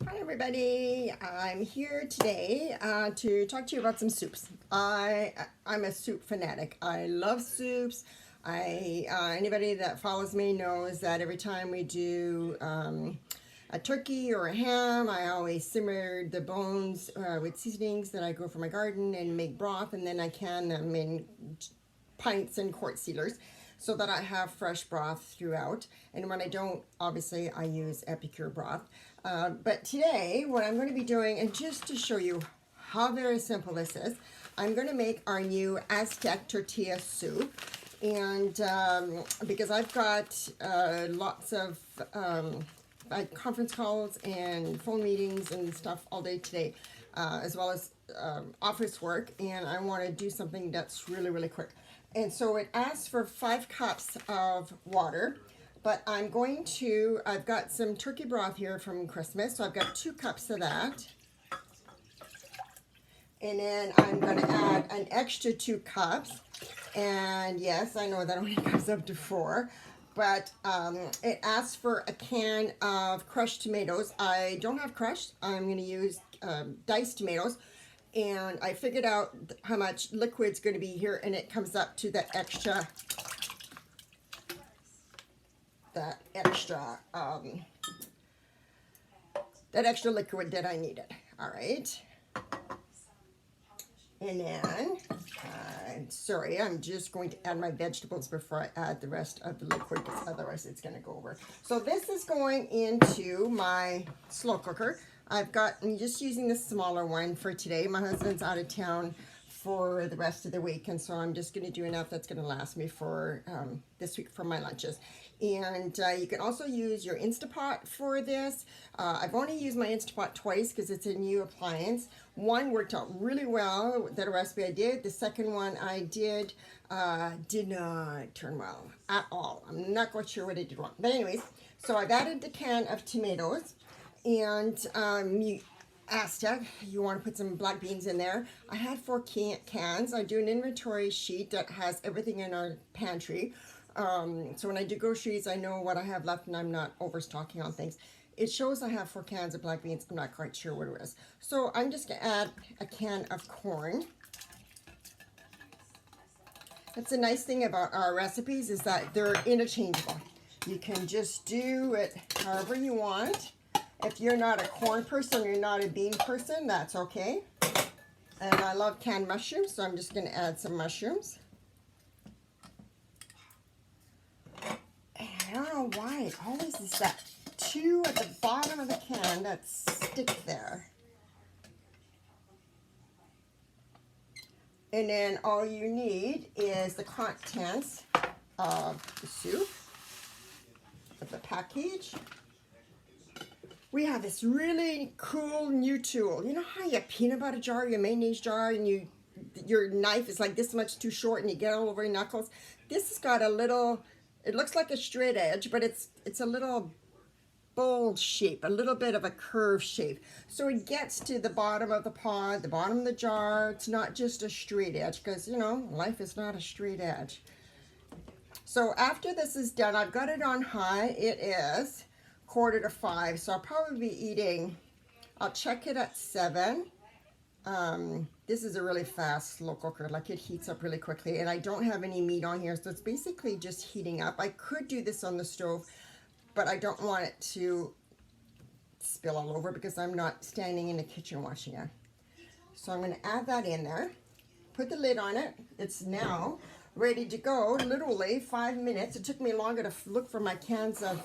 Hi everybody, I'm here today to talk to you about some soups. I'm a soup fanatic. I love soups. Anybody that follows me knows that every time we do a turkey or a ham, I always simmer the bones with seasonings that I grow from my garden and make broth, and then I can them in pints and quart sealers so that I have fresh broth throughout. And when I don't, obviously I use Epicure broth. But today, what I'm going to be doing, and just to show you how very simple this is, I'm going to make our new Aztec tortilla soup. And because I've got lots of conference calls and phone meetings and stuff all day today, as well as office work, and I want to do something that's really, really quick. And so it asks for 5 cups of water, but I've got some turkey broth here from Christmas, so I've got 2 cups of that. And then I'm going to add an extra 2 cups. And yes, I know that only comes up to 4. But it asks for a can of crushed tomatoes. I don't have crushed. I'm going to use diced tomatoes. And I figured out how much liquid's going to be here, and it comes up to that extra liquid that I needed. All right. And then, sorry, I'm just going to add my vegetables before I add the rest of the liquid, because otherwise it's going to go over. So this is going into my slow cooker. I'm just using the smaller one for today. My husband's out of town for the rest of the week, and so I'm just going to do enough that's going to last me for this week for my lunches. And you can also use your Instapot for this. I've only used my Instapot twice because it's a new appliance. One worked out really well, that recipe I did. The second one I did not turn well at all. I'm not quite sure what I did wrong. But anyways, so I've added the can of tomatoes, and Aztec, you want to put some black beans in there. I had 4 cans. I do an inventory sheet that has everything in our pantry. So when I do groceries, I know what I have left and I'm not overstocking on things. It shows I have 4 cans of black beans. I'm not quite sure what it is. So I'm just going to add a can of corn. That's the nice thing about our recipes, is that they're interchangeable. You can just do it however you want. If you're not a corn person, you're not a bean person, that's okay. And I love canned mushrooms, so I'm just going to add some mushrooms. And I don't know why it always is that 2 at the bottom of the can that stick there. And then all you need is the contents of the soup, of the package. We have this really cool new tool. You know how you have peanut butter jar, your mayonnaise jar, and your knife is like this much too short and you get all over your knuckles? This has got a little, it looks like a straight edge, but it's a little bold shape, a little bit of a curved shape. So it gets to the bottom of the pot, the bottom of the jar. It's not just a straight edge, because, you know, life is not a straight edge. So after this is done, I've got it on high. It is 4:45, so I'll probably be eating, I'll check it at 7. This is a really fast slow cooker, like it heats up really quickly, and I don't have any meat on here, so it's basically just heating up. I could do this on the stove, but I don't want it to spill all over because I'm not standing in the kitchen watching it. So I'm going to add that in there, put the lid on it. It's now ready to go. Literally 5 minutes. It took me longer to look for my cans of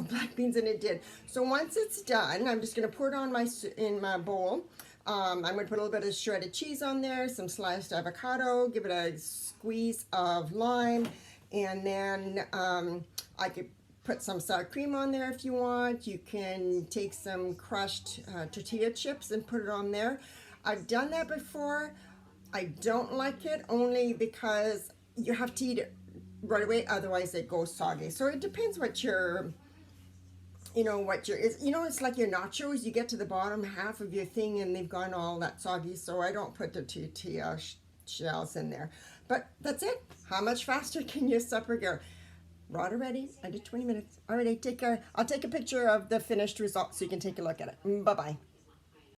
black beans than it did. So once it's done, I'm just going to pour it on in my bowl. I'm going to put a little bit of shredded cheese on there, some sliced avocado, give it a squeeze of lime, and then I could put some sour cream on there if you want. You can take some crushed tortilla chips and put it on there. I've done that before. I don't like it, only because you have to eat it right away, otherwise it goes soggy. So it depends what your, it's like your nachos. You get to the bottom half of your thing and they've gone all that soggy, so I don't put the tortilla shells in there. But that's it. How much faster can your supper go? Water ready, under 20 minutes. Alrighty, take care. I'll take a picture of the finished result so you can take a look at it. Bye-bye.